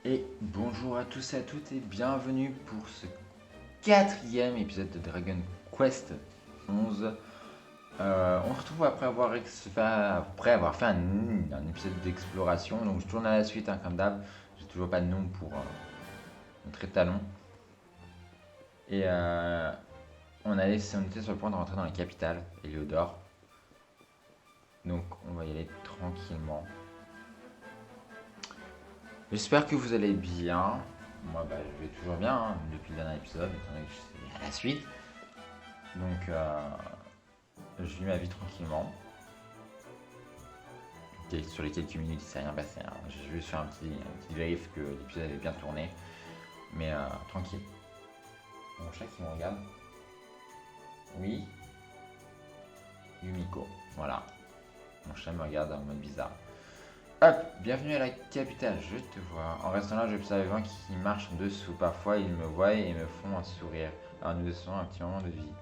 Et bonjour à tous et à toutes et bienvenue pour ce quatrième épisode de Dragon Quest 11. On se retrouve après avoir fait un épisode d'exploration, donc je tourne à la suite comme d'hab. J'ai toujours pas de nom pour notre étalon. Et on était sur le point de rentrer dans la capitale, Heliodor. Donc on va y aller tranquillement. J'espère que vous allez bien. Moi, je vais toujours bien depuis le dernier épisode, étant donné que je suis à la suite. Donc, je vis ma vie tranquillement. Sur les quelques minutes, il s'est rien passé. J'ai juste fait un petit vérif que l'épisode avait bien tourné. Mais tranquille. Mon chat qui me regarde. Oui. Yumiko. Voilà. Mon chat me regarde en mode bizarre. Hop, bienvenue à la capitale, je te vois. En restant là, j'observe les gens qui marchent en dessous. Parfois, ils me voient et me font un sourire. Alors, nous laissons un petit moment de vie.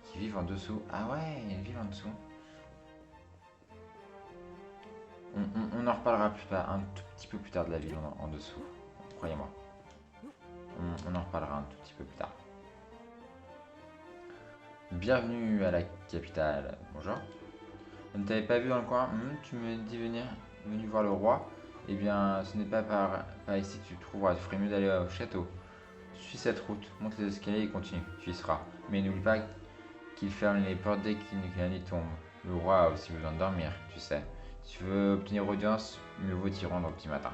Qui vivent en dessous. Ah ouais, ils vivent en dessous. On en reparlera plus tard, un tout petit peu plus tard de la ville en dessous. Croyez-moi. On en reparlera un tout petit peu plus tard. Bienvenue à la capitale. Bonjour. Je ne t'avais pas vu dans le coin. Tu me dis venu voir le roi. Eh bien, ce n'est pas par ici que tu te trouveras. Tu ferais mieux d'aller au château. Suis cette route, monte les escaliers et continue. Tu y seras. Mais n'oublie pas qu'il ferme les portes dès qu'il la nuit tombe. Le roi a aussi besoin de dormir, tu sais. Si tu veux obtenir audience, mieux vaut t'y rendre au petit matin.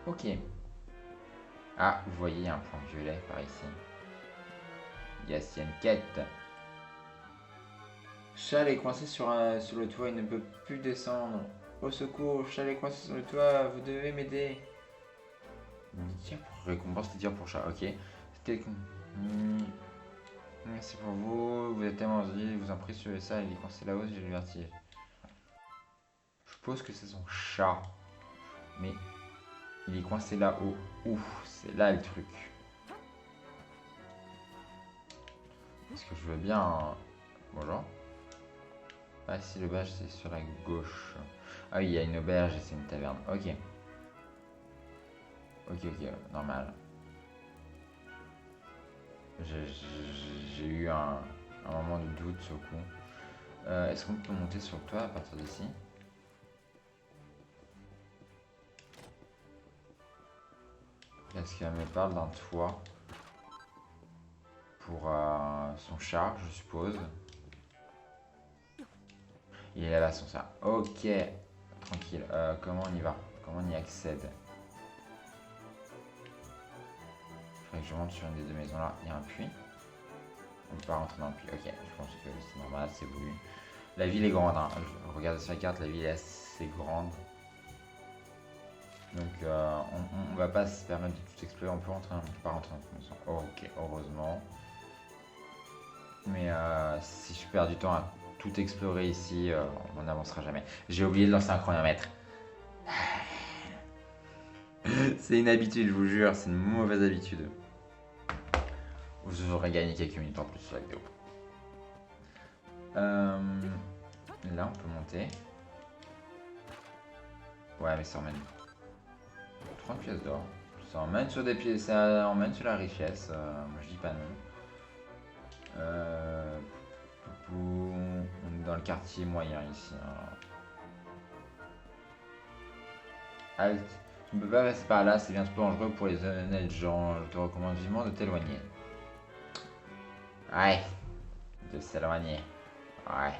Ok. Ah, vous voyez, il y a un point violet par ici. Yes, il y a une quête. Chal est coincé sur le toit, il ne peut plus descendre. Au secours, Chal est coincé sur le toit, vous devez m'aider. Tiens, pour récompense, les tirs pour chat, ok. C'était. Merci pour vous, vous êtes tellement gentil, vous en prie, suivez ça, il est coincé là-haut, j'ai le vertige. Je suppose que c'est son chat, mais il est coincé là-haut. Ouf, c'est là le truc. Est-ce que je veux bien. Bonjour. Ah, si, l'auberge c'est sur la gauche. Ah oui, il y a une auberge et c'est une taverne. Ok. Ok, normal. J'ai eu un moment de doute sur le coup. Est-ce qu'on peut monter sur le toit à partir d'ici? Est-ce qu'elle me parle d'un toit pour son chat, je suppose? Il est là-bas son chat. Ok, tranquille. Comment on y va? Comment on y accède? Faudrait que je monte sur une des deux maisons là. Il y a un puits. On peut pas rentrer dans le puits. Ok, je pense que c'est normal, c'est voulu. La ville est grande. Je regarde sur la carte, la ville est assez grande. Donc on va pas se permettre de tout explorer. On peut rentrer, on peut pas rentrer dans une maison. Ok, heureusement. Mais si je perds du temps à tout explorer ici, on n'avancera jamais. J'ai oublié de lancer un chronomètre. C'est une habitude, je vous jure, c'est une mauvaise habitude. Vous aurez gagné quelques minutes en plus sur la vidéo. Là, on peut monter. Ouais, mais ça emmène 30 pièces d'or. Ça emmène sur des pièces, ça emmène sur la richesse. Moi, je dis pas non. On est dans le quartier moyen ici. Halte. Tu ne peux pas passer par là, c'est bien trop dangereux pour les honnêtes gens. Je te recommande vivement de t'éloigner. Ouais, de s'éloigner. Ouais.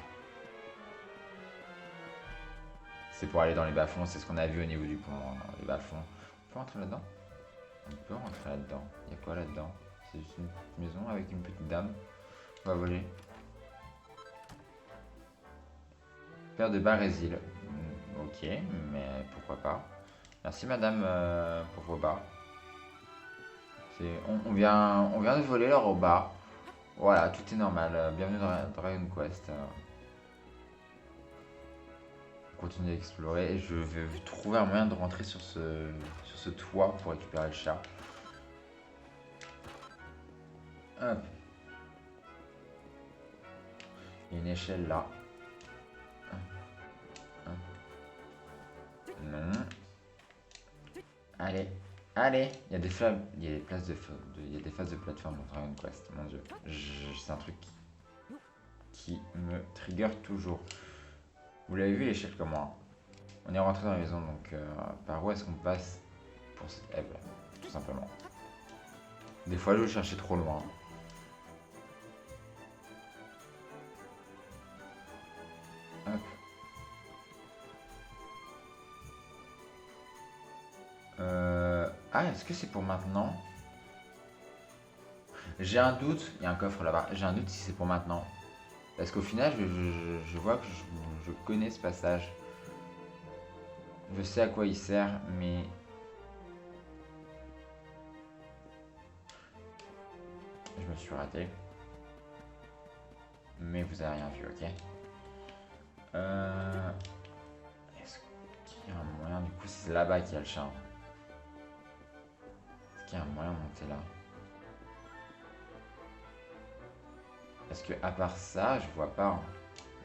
C'est pour aller dans les bas-fonds, c'est ce qu'on a vu au niveau du pont, les bas-fonds. On peut rentrer là-dedans? On peut rentrer là-dedans. Il y a quoi là-dedans? C'est juste une maison avec une petite dame. On va voler. Père de Barésil. Ok, mais pourquoi pas. Merci madame pour vos bas. On vient de voler leur bas. Voilà, tout est normal. Bienvenue dans Dragon Quest. On continue d'explorer et je vais trouver un moyen de rentrer sur ce toit pour récupérer le chat. Hop. Il y a une échelle là. Non. Allez, Allez, il y a des il y a des places il y a des phases de plateforme dans Dragon Quest. Mon dieu, c'est un truc qui me trigger toujours. Vous l'avez vu l'échelle comme moi. On est rentré dans la maison, donc par où est-ce qu'on passe pour cette Eve, tout simplement. Des fois, je cherchais trop loin. Hop. Ah, est-ce que c'est pour maintenant? J'ai un doute, il y a un coffre là-bas, j'ai un doute si c'est pour maintenant. Parce qu'au final, je vois que je connais ce passage. Je sais à quoi il sert, mais... Je me suis raté. Mais vous avez rien vu, ok? Est-ce qu'il y a un moyen, du coup, c'est là-bas qu'il y a le chat. Est-ce qu'il y a un moyen de monter là? Parce que à part ça, je vois pas. Hein.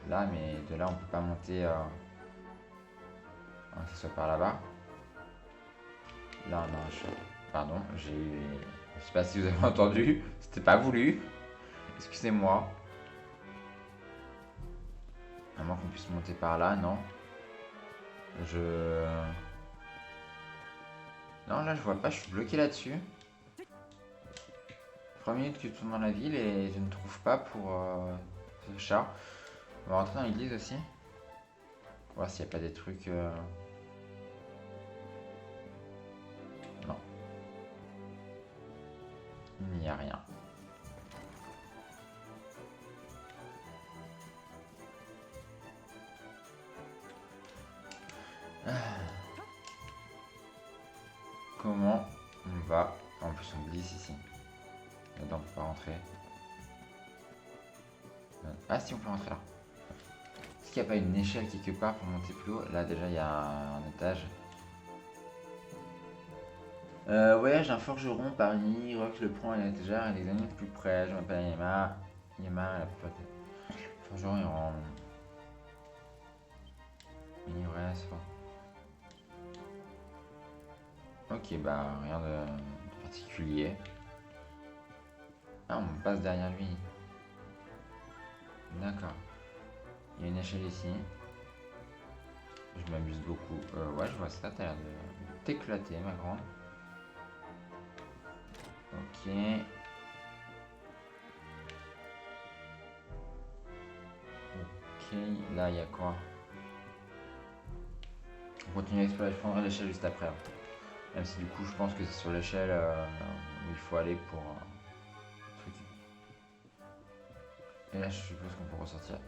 Là, mais de là, on peut pas monter... que ce soit par là-bas. Là, non, pardon, j'ai... Je sais pas si vous avez entendu, c'était pas voulu. Excusez-moi. À moins qu'on puisse monter par là, non. Non, là, je vois pas, je suis bloqué là-dessus. 3 minutes que je tourne dans la ville et je ne trouve pas pour ce chat. On va rentrer dans l'église aussi. Pour voir s'il n'y a pas des trucs... Non. Il n'y a rien. Comment on va... En plus on glisse ici. Là-dedans on peut pas rentrer. Ah si, on peut rentrer là. Est-ce qu'il n'y a pas une échelle quelque part pour monter plus haut? Là déjà il y a un étage. Voyage d'un forgeron parmi Rox le prend à l'étagère et les examine plus près. Je m'appelle Yama. Yama, la plupart des forgerons est en... Mini-reste. Ok, bah rien de particulier. Ah, on passe derrière lui. D'accord. Il y a une échelle ici. Je m'amuse beaucoup. Ouais, je vois ça, t'as l'air de t'éclater, ma grande. Ok. Ok, là, il y a quoi? On continue à explorer. Je prendrai l'échelle juste après. Hein. Même si du coup, je pense que c'est sur l'échelle où il faut aller pour... truc. Et là, je suppose qu'on peut ressortir.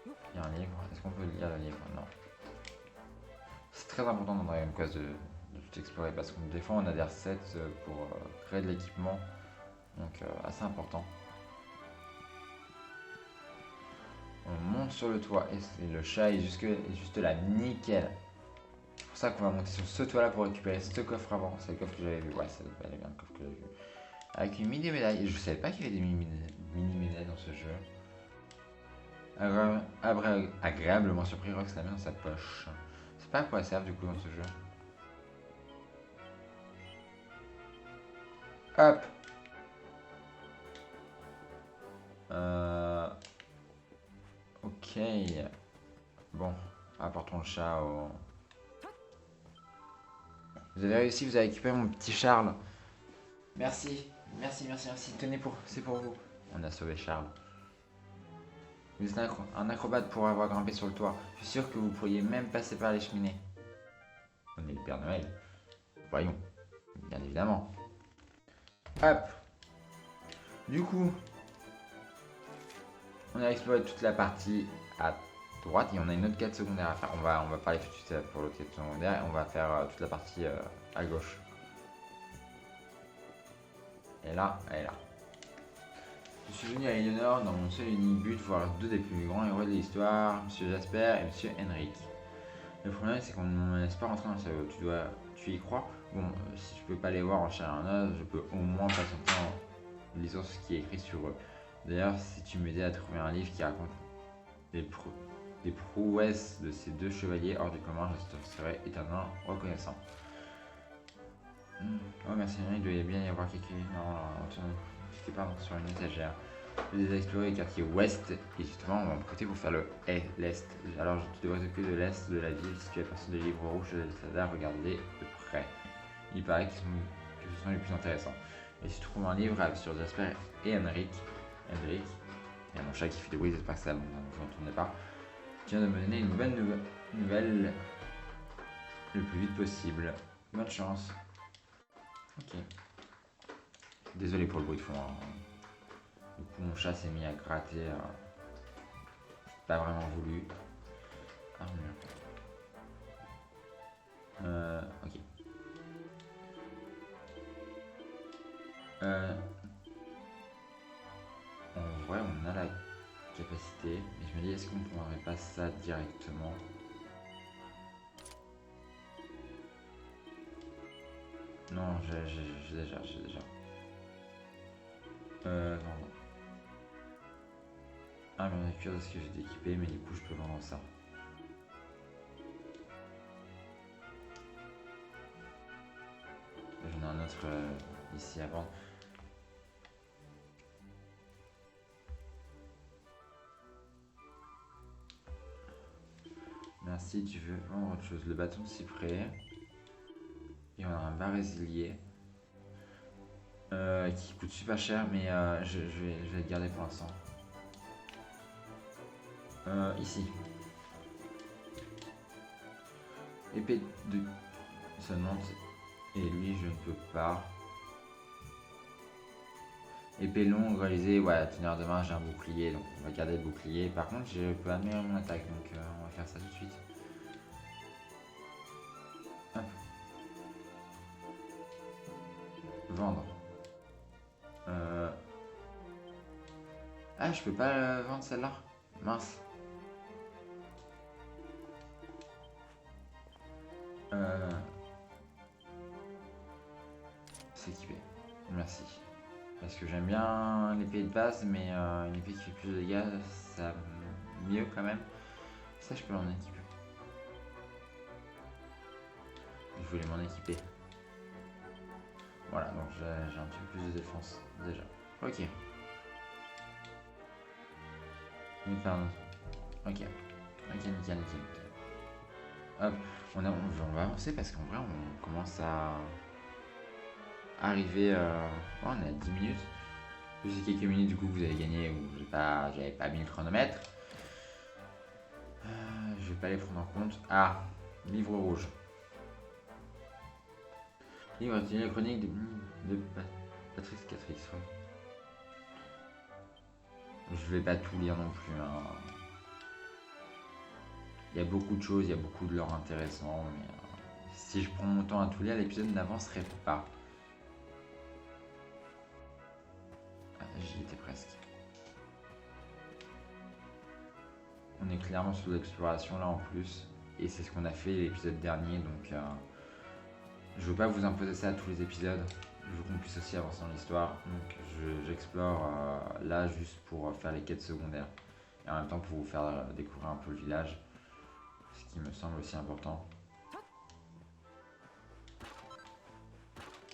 Il y a un livre. Est-ce qu'on peut lire le livre? Non. C'est très important dans Dragon Quest de tout explorer parce que des fois on a des recettes pour créer de l'équipement. Donc assez important. On monte sur le toit et le chat est juste là, nickel. C'est pour ça qu'on va monter sur ce toit là pour récupérer ce coffre avant. C'est le coffre que j'avais vu. Ouais, c'est bien le coffre que j'avais vu. Avec une mini-médaille. Et je savais pas qu'il y avait des mini-médailles dans ce jeu. Agréablement surpris, Rox la met dans sa poche. C'est pas à quoi sert du coup dans ce jeu. Hop. Ok. Bon, apportons le chat au... Vous avez réussi, vous avez récupéré mon petit Charles. Merci, merci. Tenez, c'est pour vous. On a sauvé Charles. Vous êtes un acrobate pour avoir grimpé sur le toit. Je suis sûr que vous pourriez même passer par les cheminées. On est le Père Noël. Voyons, bien évidemment. Hop. Du coup, on a exploré toute la partie à droite et on a une autre quête secondaire à faire. On va parler tout de suite pour l'autre quête secondaire et on va faire toute la partie à gauche. Et là, elle est là. Je suis venu à Eleanor dans mon seul et unique but, voir deux des plus grands héros de l'histoire, Monsieur Jasper et Monsieur Henrik. Le problème c'est qu'on ne me laisse pas rentrer dans le cerveau. Tu y crois? Bon, si je peux pas les voir en chair et en os, je peux au moins patienter en lisant ce qui est écrit sur eux. D'ailleurs, si tu m'aidais à trouver un livre qui raconte les prouesses de ces deux chevaliers hors du commun, je te serais éternellement reconnaissant. Oh merci, il doit bien y avoir quelque... Non, quelque part sur une étagère. Je vais explorer le quartier ouest et justement on va côté pour faire l'est. Alors tu devrais t'occuper de l'est de la ville si tu aperçois des livres rouges de Sada, regardez de près. Il paraît que ce sont les plus intéressants. Et si tu trouves un livre sur Jasper et Henrik, il y a mon chat qui fait des bruits, j'espère que ça ne vous entendez pas. Tu viens de me donner une bonne nouvelle le plus vite possible. Bonne chance. Ok. Désolé pour le bruit de fond. Du coup, mon chat s'est mis à gratter. Pas vraiment voulu. Ah merde. Ok. En vrai, on a la capacité, mais je me dis, est-ce qu'on pourrait pas ça directement? Non, j'ai déjà. Vendre. Ah, mais on a cuir de ce que j'ai équipé, mais du coup, je peux vendre ça. J'en ai un autre ici à vendre. Merci, tu veux vendre autre chose. Le bâton de cyprès. Et on a un bar résilié. Qui coûte super cher, mais je vais le garder pour l'instant. Ici. Épée de seulement. Et lui, je ne peux pas. Épée longue, réalisée, ouais, teneur de main, j'ai un bouclier, donc on va garder le bouclier. Par contre, je peux améliorer mon attaque, donc on va faire ça tout de suite. Hop. Vendre. Ah, je peux pas vendre celle-là. Mince. S'équiper. Merci. Parce que j'aime bien l'épée de base, mais une épée qui fait plus de dégâts, ça mieux quand même. Ça, je peux en équiper. Je voulais m'en équiper. Voilà, donc j'ai un petit peu plus de défense déjà. Ok. Pardon. Ok. Ok, nickel. Hop, on va avancer parce qu'en vrai, on commence à arriver. Oh, on est à 10 minutes. Plus quelques minutes, du coup, vous avez gagné où j'avais pas mis le chronomètre. Je vais pas les prendre en compte. Ah, livre rouge. Livre la chronique de Patrice Catrix. Je vais pas tout lire non plus. Hein. Il y a beaucoup de choses, il y a beaucoup de lore intéressant, mais si je prends mon temps à tout lire, l'épisode n'avancerait pas. Ah, j'y étais presque. On est clairement sous l'exploration là en plus, et c'est ce qu'on a fait l'épisode dernier, donc je veux pas vous imposer ça à tous les épisodes. Je veux qu'on puisse aussi avancer dans l'histoire, donc j'explore là juste pour faire les quêtes secondaires, et en même temps pour vous faire découvrir un peu le village, ce qui me semble aussi important.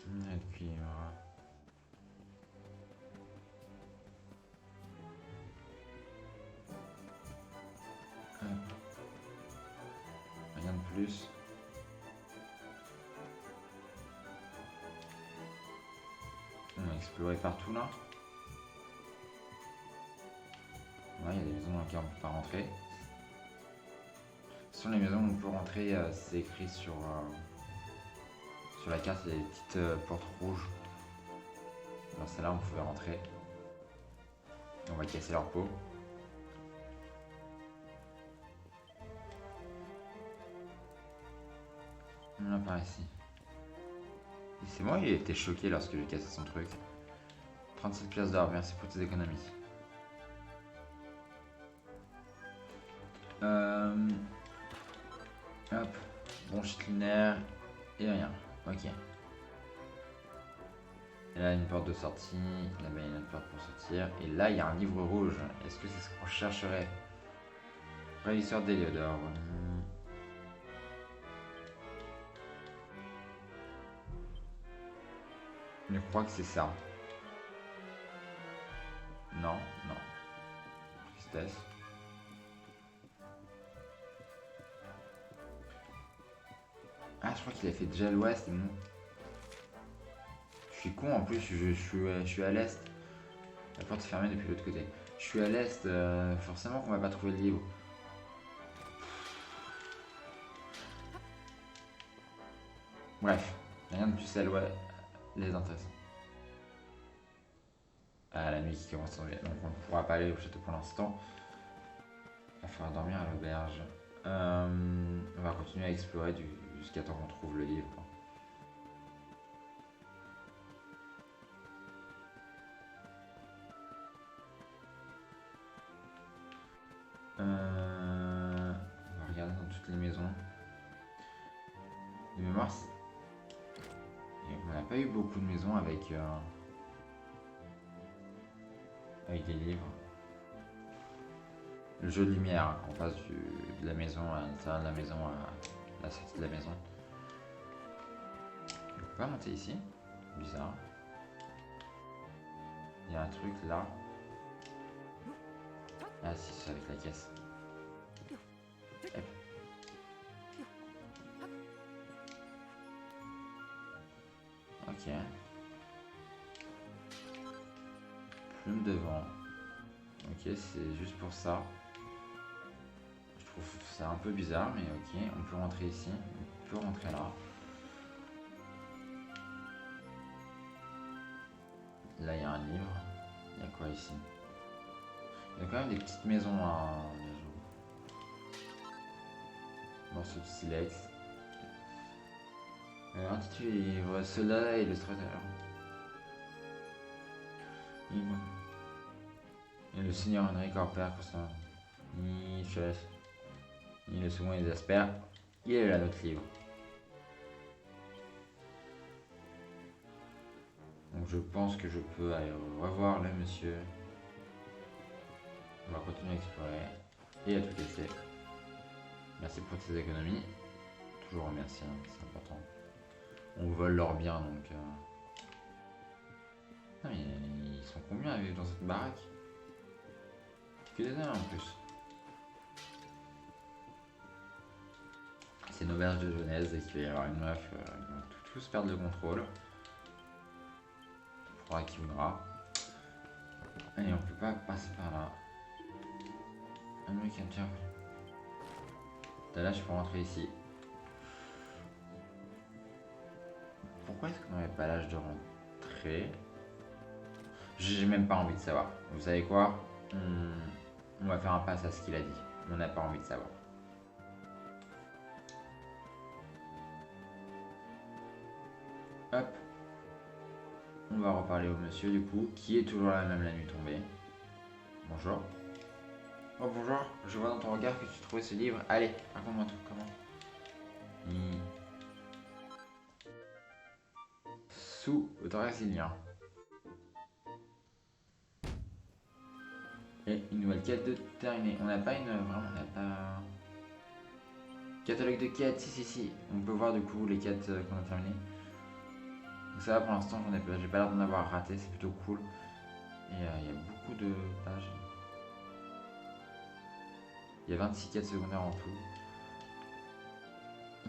Et puis rien de plus. On va explorer partout là. Ouais, il y a des maisons dans lesquelles on ne peut pas rentrer. Ce sont les maisons où on peut rentrer, c'est écrit sur la carte, il y a des petites portes rouges. Dans celle-là, on pouvait rentrer. On va casser leur peau. On a par ici. Et c'est moi, il était choqué lorsque j'ai cassé son truc. 37 pièces d'or, merci pour tes économies. Hop, bronchite lunaire et rien. Ok. Et là, une porte de sortie. Là-bas, il y a une porte pour sortir. Et là, il y a un livre rouge. Est-ce que c'est ce qu'on chercherait? Préhistoire d'Héliodore. Je crois que c'est ça. Non, non. Tristesse. Ah, je crois qu'il a fait déjà l'ouest. Je suis con en plus, je suis à l'est. La porte est fermée depuis l'autre côté. Je suis à l'est, forcément qu'on va pas trouver le livre. Bref, rien de plus à l'ouest. Les intéressants. Ah, la nuit qui commence à tomber. Donc on ne pourra pas aller au château pour l'instant. Il va falloir dormir à l'auberge. On va continuer à explorer jusqu'à temps qu'on trouve le livre. On va regarder dans toutes les maisons. De mémoire, on n'a pas eu beaucoup de maisons avec des livres. Le jeu de lumière, hein, on passe de la maison à l'intérieur de la maison à la sortie de la maison. On peut pas monter ici. Bizarre. Il y a un truc là. Ah si, c'est avec la caisse. Hop. Ok. Plume devant. Ok, c'est juste pour ça. Je trouve ça un peu bizarre, mais ok. On peut rentrer ici. On peut rentrer là. Là, il y a un livre. Il y a quoi ici? Il y a quand même des petites maisons à... Morceau de silex. Intitulé livre, cela est illustrateur. Et le seigneur Henri Corper, constant. Ni chef. Ni le second les Asper. Il est là notre livre. Donc je pense que je peux aller revoir le monsieur. On va continuer à explorer. Et à tout laisser. Merci pour tes économies. Toujours remercier, hein, c'est important. On vole leurs biens donc. Non, ils sont combien à vivre dans cette baraque? Que des nains en plus. C'est une auberge de Genèse et qu'il va y avoir une meuf. Ils vont tous perdre le contrôle. Il faudra qu'il voudra. Allez, on peut pas passer par là. Un mec qui a déjà. Là, je peux rentrer ici. Pourquoi est-ce qu'on n'avait pas l'âge de rentrer? J'ai même pas envie de savoir. Vous savez quoi? On va faire un pass à ce qu'il a dit. On n'a pas envie de savoir. Hop. On va reparler au monsieur du coup, qui est toujours là même la nuit tombée. Bonjour. Oh bonjour, je vois dans ton regard que tu trouvais ce livre. Allez, raconte-moi tout, comment? Sous Drasilien. Et une nouvelle quête de terminée. On n'a pas une... Vraiment, on n'a pas... Catalogue de quêtes, si. On peut voir du coup les quêtes qu'on a terminées. Donc ça va pour l'instant, j'ai pas l'air d'en avoir raté, c'est plutôt cool. Et il y a beaucoup de pages. Il y a 26 quêtes secondaires en tout.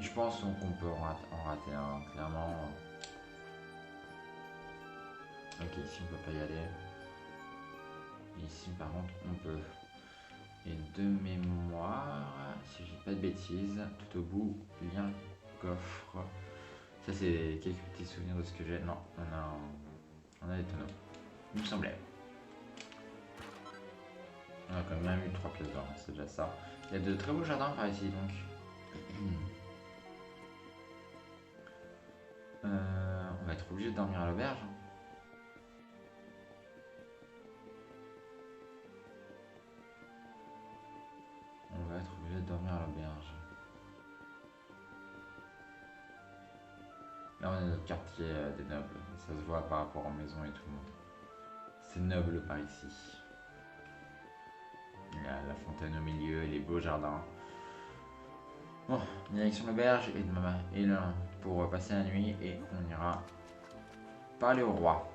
Je pense qu'on peut en rater un, clairement. Ok, ici on peut pas y aller. Ici par contre on peut. Et de mémoire, si j'ai pas de bêtises, tout au bout, lien, coffre. Ça c'est quelques petits souvenirs de ce que j'ai. Non, on a des tonneaux. Il me semblait. On a quand même eu 3 pièces d'or, c'est déjà ça. Il y a de très beaux jardins par ici donc. On va être obligé de dormir à l'auberge. On va être obligé de dormir à l'auberge. Là on est dans notre quartier des nobles. Ça se voit par rapport aux maisons et tout. C'est noble par ici. Il y a la fontaine au milieu et les beaux jardins. Bon, direction l'auberge et là pour passer la nuit et on ira Parler au roi.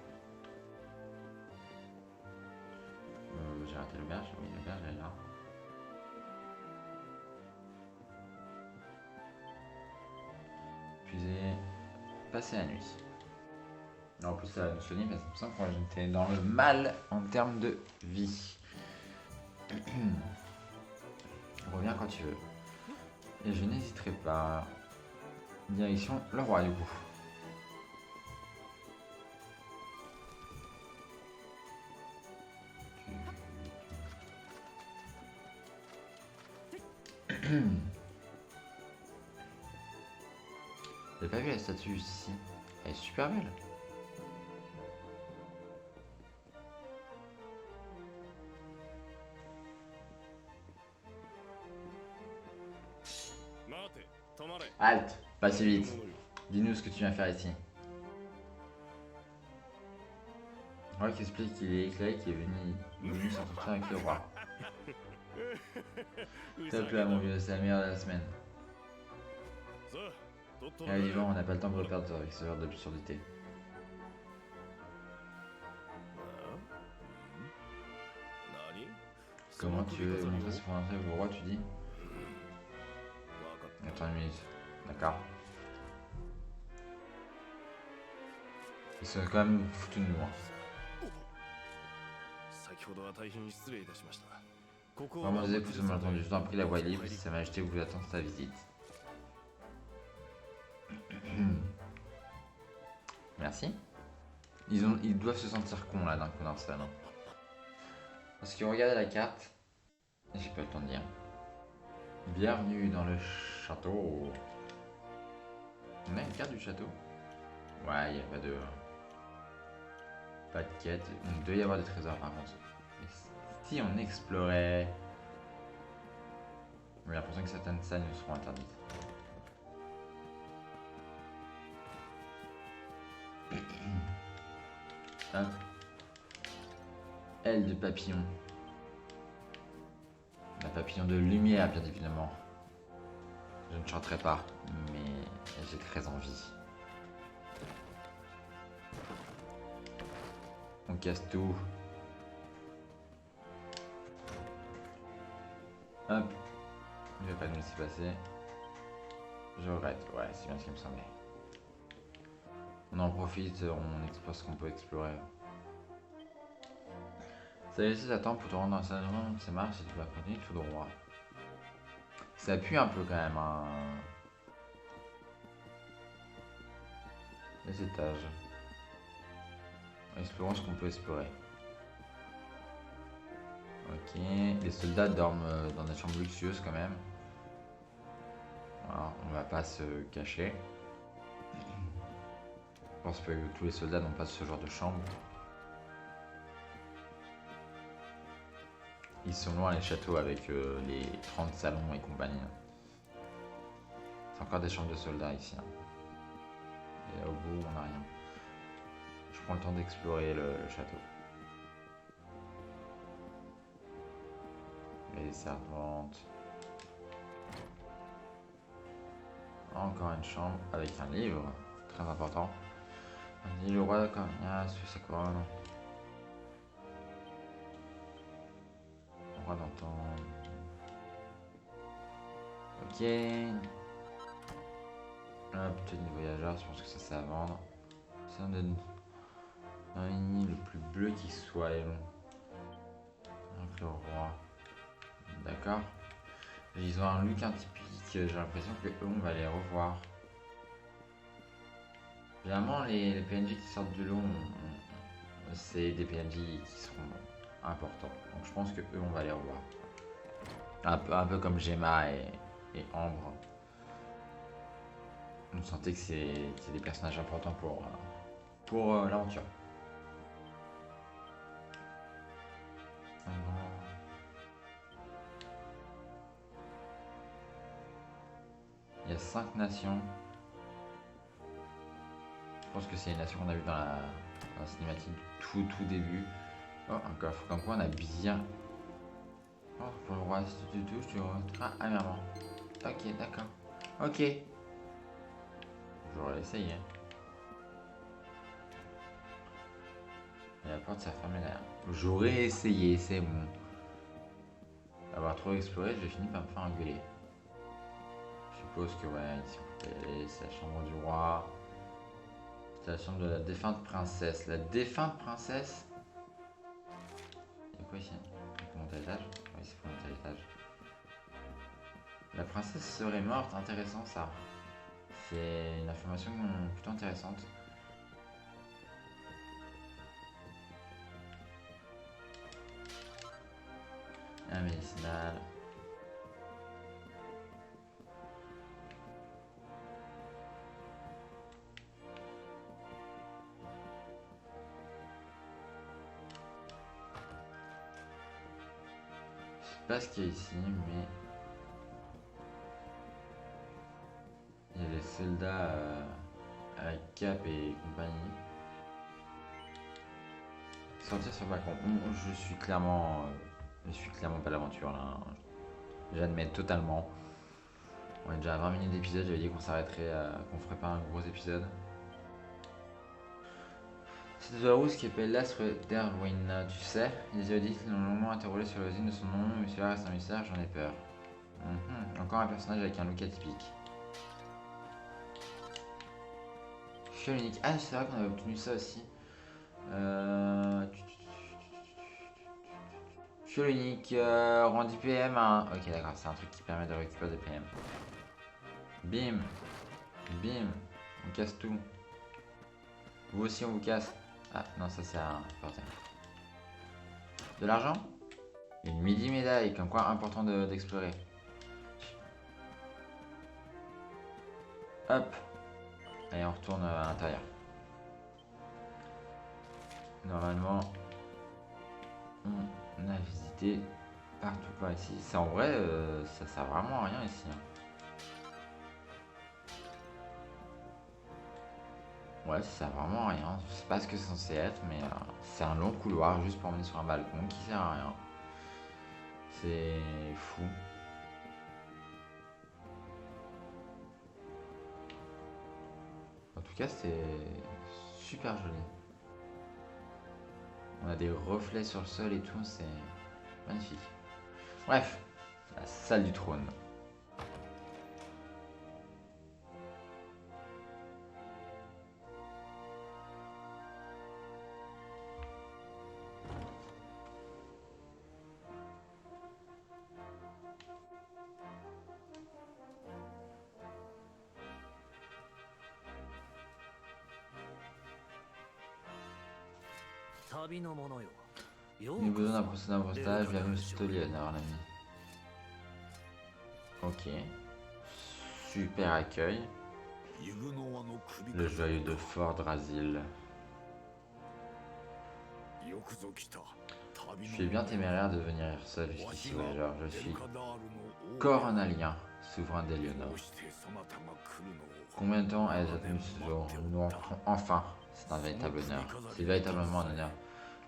J'ai raté l'auberge. Oui, l'auberge elle est là. Puiser. Passer la nuit. En plus, ça va nous soigner, mais ça me semble que j'étais dans le mal en termes de vie. Reviens quand tu veux. Et je n'hésiterai pas. Direction le roi du coup. J'ai pas vu la statue ici. Elle est super belle. Halte, pas si vite. Dis-nous ce que tu viens faire ici. Rock explique qu'il est éclairé qui est venu s'entretenir avec le roi. Top là mon vieux, c'est la meilleure de la semaine. Allez vivant, on n'a pas le temps de reperdre avec ce genre d'absurdité. Comment tu veux montrer ce fondamental au roi, tu dis? Attends une minute. D'accord. Ils sont quand même foutus de nous. Vraiment désolé pour ce malentendu, je t'en prie, la voie est libre, si sa majesté vous attend sa visite. Merci. Ils doivent se sentir cons là d'un coup d'un seul. Hein. Parce qu'ils regardaient la carte, j'ai pas le temps de dire. Bienvenue dans le château. On a une carte du château? Ouais, il n'y a pas de... Pas de quête. Il doit y avoir des trésors par contre. Mais si on explorait... J'ai l'impression que certaines salles nous seront interdites. Hop. Aile de papillon. Un papillon de lumière, bien évidemment. Je ne chanterai pas, mais j'ai très envie. On casse tout. Hop. Je vais pas nous laisser passer. Je regrette. Ouais, c'est bien ce qui me semblait. On en profite, on explore ce qu'on peut explorer. Ça laisse t'attendre pour te rendre dans la salle de bain, ça marche et tu vas continuer tout droit. Ça pue un peu quand même. Hein. Les étages. Explorons ce qu'on peut explorer. Ok, les soldats dorment dans des chambres luxueuses quand même. Voilà, on va pas se cacher. Je pense que tous les soldats n'ont pas ce genre de chambre. Ils sont loin les châteaux avec les 30 salons et compagnie. C'est encore des chambres de soldats ici. Hein. Et au bout, on n'a rien. Je prends le temps d'explorer le château. Et les servantes. Encore une chambre avec un livre. Très important. On dit le roi quand sous sa couronne. Roi d'entendre. Ok. Hop, tenue voyageur, je pense que ça c'est à vendre. C'est un le plus bleu qui soit. Et bon. Donc le roi. D'accord. Ils ont un look un typique, j'ai l'impression que eux on va les revoir. Généralement les PNJ qui sortent du lot, c'est des PNJ qui seront importants. Donc je pense que eux on va les revoir. Un peu comme Gemma et Ambre. Vous sentez que c'est des personnages importants pour l'aventure. Il y a 5 nations. Je pense que c'est une nation qu'on a vue dans la cinématique du tout début. Oh, un coffre. Comme quoi on a bien... Oh, pour le roi, si tu touches, tu rentreras amèrement. Ok, d'accord. Ok. J'aurais essayé. Et la porte s'est fermée derrière. J'aurais essayé, c'est bon. Avoir trop exploré, j'ai fini par me faire engueuler. Je suppose que ouais, ici on peut aller, c'est la chambre du roi. C'est la chambre de la défunte princesse. La défunte princesse. Il y a quoi ici? On peut monter à l'étage? Oui, c'est pour monter à l'étage. La princesse serait morte, intéressant ça. C'est une information plutôt intéressante. Un médicinal. Je sais pas ce qu'il y a ici, mais il y a les soldats avec Cap et compagnie. Sortir sur le balcon. Je suis clairement pas l'aventure là. J'admets totalement. On est déjà à 20 minutes d'épisode, j'avais dit qu'on s'arrêterait, qu'on ferait pas un gros épisode. C'est de rousse qui appelle l'astre d'Erwin, tu sais. Les audits l'ont longuement interrogé sur l'origine de son nom, mais cela reste un mystère, j'en ai peur. Encore un personnage avec un look atypique. Fiole unique. Ah, c'est vrai qu'on avait obtenu ça aussi. Fiole unique, rend 10 PM. Ok, d'accord, c'est un truc qui permet de récupérer des PM. Bim. Bim. On casse tout. Vous aussi, on vous casse. Ah, non, ça sert à rien. De l'argent? Une midi médaille, comme quoi important d'explorer. Hop. Allez, on retourne à l'intérieur. Normalement, on a visité partout par ici. C'est en vrai, ça sert vraiment à rien ici. Ouais, ça sert vraiment à rien. Je sais pas ce que c'est censé être, mais c'est un long couloir juste pour emmener sur un balcon qui sert à rien. C'est fou. En tout cas, c'est super joli. On a des reflets sur le sol et tout, c'est magnifique. Bref, la salle du trône. Nous besoin d'un procès d'avantage, bienvenue sur Lionheart, l'ami. Ok. Super accueil. Le joyeux de Fort Drasil. Je suis bien téméraire de venir seul jusqu'ici, voyageur. Je suis Cornalien, souverain d'Eliona. Combien de temps ai-je attendu ce jour? Nous rentrons enfin. C'est un véritable honneur. C'est véritablement un honneur.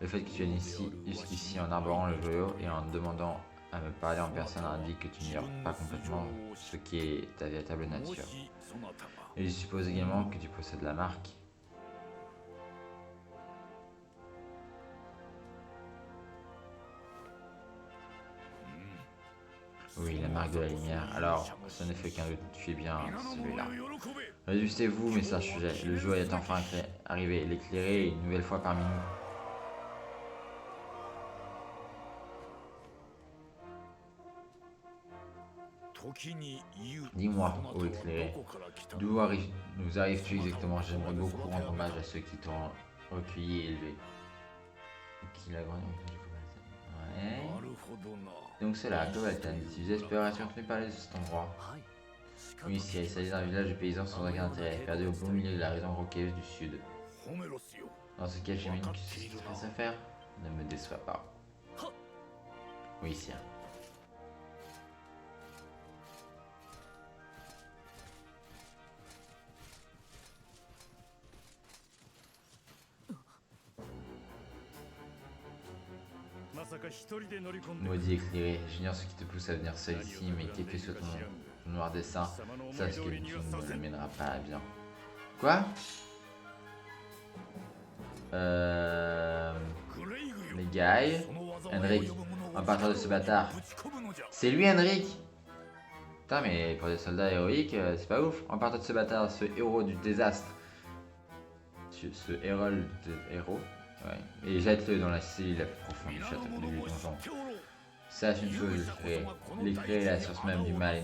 Le fait que tu viennes ici, jusqu'ici en arborant le joyau et en demandant à me parler en personne indique que tu n'ignores pas complètement ce qui est ta véritable nature. Et je suppose également que tu possèdes la marque. Oui, la marque de la lumière. Alors, ce n'est fait qu'un doute. Tu es bien celui-là. Résistez-vous, message sujet. Le jour est enfin arrivé. L'éclairer une nouvelle fois parmi nous. Dis-moi, ô éclairé, d'où nous arrives-tu exactement? J'aimerais beaucoup rendre hommage à ceux qui t'ont recueilli et élevé. Qui l'a grandi. Ouais. Donc c'est là, Cobaltan. Si vous espérez être tenu par les cet endroit. Oui, si il s'agit d'un village de paysans sans aucun intérêt, perdu au beau milieu de la région rocailleuse du sud. Dans ce cas, j'imagine que ce qui reste à faire ne me déçoit pas. Oui, sire. Maudit éclairé, j'ignore ce qui te pousse à venir seul ici, mais quel que soit ton noir dessein, sache que tu ne le mèneras pas à bien. Quoi Guy. Henrik. En partant de ce bâtard. C'est lui, Henrik. Putain, mais pour des soldats héroïques, c'est pas ouf. En partant de ce bâtard, ce héros du désastre. Ce héros. Ouais. Et jette-le dans la cellule la plus profonde du château du donjon. Sache une chose, l'éclair est la source même du mal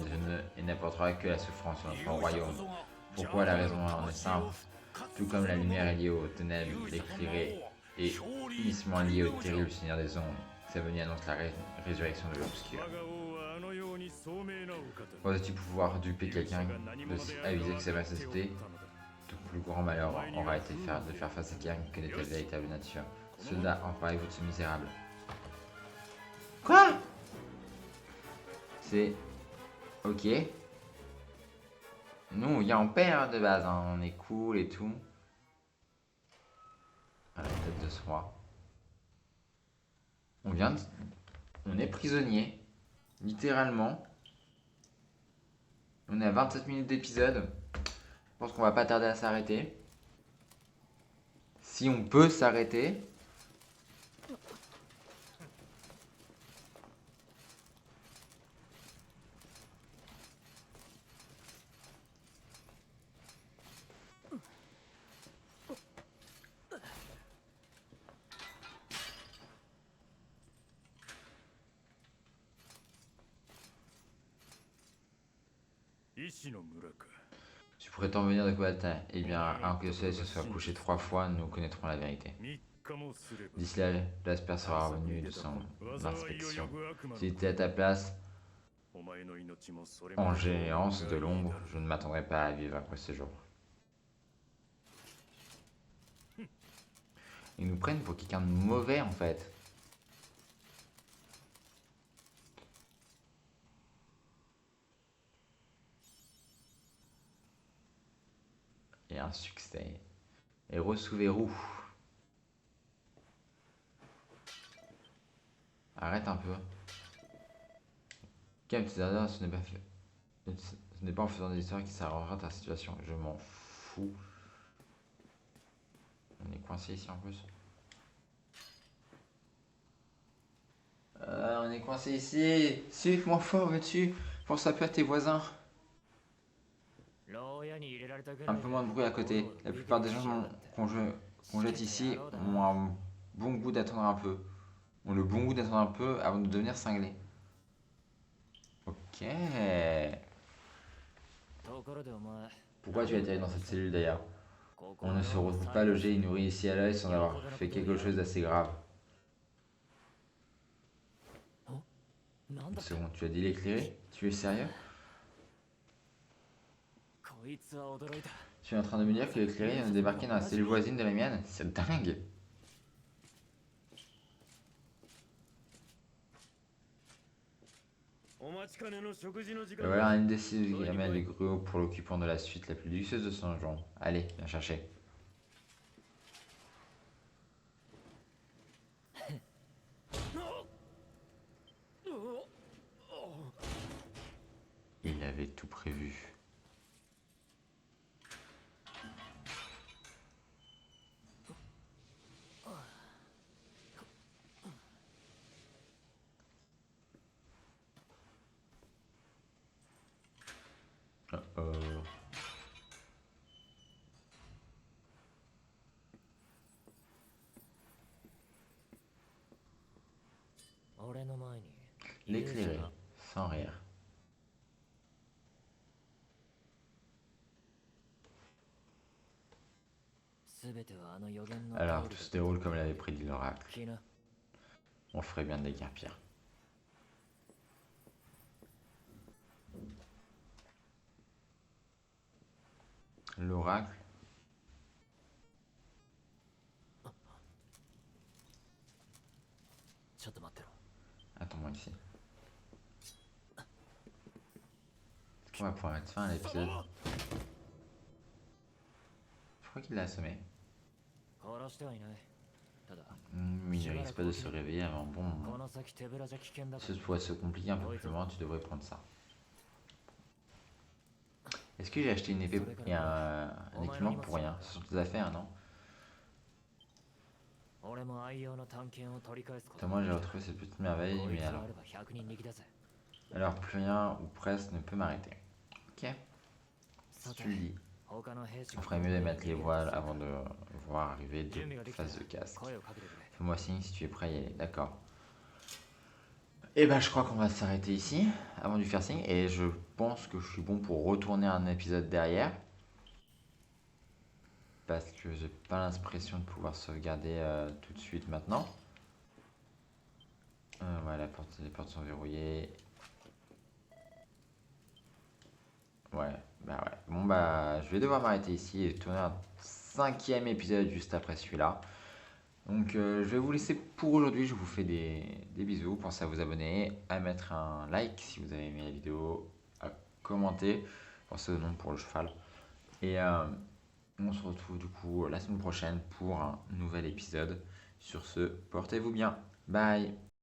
et n'apportera que la souffrance sur notre royaume. Pourquoi la raison en est simple. Tout comme la lumière est liée aux ténèbres, l'éclairé est unissement lié au terrible Seigneur des Ombres. Sa venue annonce la résurrection de l'obscur. Penses-tu pouvoir duper quelqu'un de aviser que sa majesté, ton plus grand malheur aura été de faire face à quelqu'un qui connaît ta véritable nature. Soldat, emparez-vous de ce misérable. Quoi? C'est... Ok. Nous, on vient en paix hein, de base, hein. On est cool et tout. À la tête de ce roi. On est prisonnier. Littéralement. On est à 27 minutes d'épisode. Je pense qu'on va pas tarder à s'arrêter. Si on peut s'arrêter. Tu pourrais t'en venir de combattre. Eh bien, avant que le soleil se soit couché 3 fois, nous connaîtrons la vérité. D'ici là, Jasper sera revenu de son inspection. S'il était à ta place, en géance de l'ombre, je ne m'attendrais pas à vivre après ce jour. Ils nous prennent pour quelqu'un de mauvais en fait. Et un succès. Héros sous verrou. Arrête un peu. Calme tes ardeurs, ce n'est pas en faisant des histoires qui s'arrangera ta situation. Je m'en fous. On est coincé ici en plus. On est coincé ici. Suif, moins fort, veux-tu? Pense un peu à tes voisins. Un peu moins de bruit à côté. La plupart des gens qu'on jette ici ont un bon goût d'attendre un peu. Ont le bon goût d'attendre un peu avant de devenir cinglés. Ok. Pourquoi tu es atterri dans cette cellule d'ailleurs? On ne se retrouve pas logé et nourri ici à l'œil sans avoir fait quelque chose d'assez grave. Une seconde, tu as dit l'éclairer? Tu es sérieux? Tu es en train de me dire que l'éclairé vient de débarquer dans la cellule voisine de la mienne? C'est dingue! Et voilà un indécis gamelle de gruau pour l'occupant de la suite la plus luxueuse de son genre. Allez, viens chercher. Il avait tout prévu. Oh. L'éclairer, sans rire. Alors, tout se déroule comme l'avait prédit l'oracle. On ferait bien de déguerpir. L'oracle. Attends-moi ici. Est-ce qu'on va pouvoir mettre fin à l'épisode? Je crois qu'il l'a assommé. Il ne risque pas de se réveiller avant bon moment. Ce pourrait se compliquer un peu plus loin, tu devrais prendre ça. Est-ce que j'ai acheté une épée et un équipement pour rien? Ce sont tes affaires, non? Moi j'ai retrouvé cette petite merveille, mais alors plus rien ou presque ne peut m'arrêter. Ok, si tu le dis. On ferait mieux de mettre les voiles avant de voir arriver deux phases de casque. Fais-moi signe si tu es prêt à y aller, d'accord. Et ben je crois qu'on va s'arrêter ici avant du faire signe et je pense que je suis bon pour retourner un épisode derrière. Parce que j'ai pas l'impression de pouvoir sauvegarder tout de suite maintenant. Ouais, les portes sont verrouillées. Ouais, bah ouais. Bon bah je vais devoir m'arrêter ici et tourner un 5e épisode juste après celui-là. Donc je vais vous laisser pour aujourd'hui, je vous fais des bisous, pensez à vous abonner, à mettre un like si vous avez aimé la vidéo, à commenter, pensez au nom pour le cheval. Et on se retrouve du coup la semaine prochaine pour un nouvel épisode. Sur ce, portez-vous bien, bye.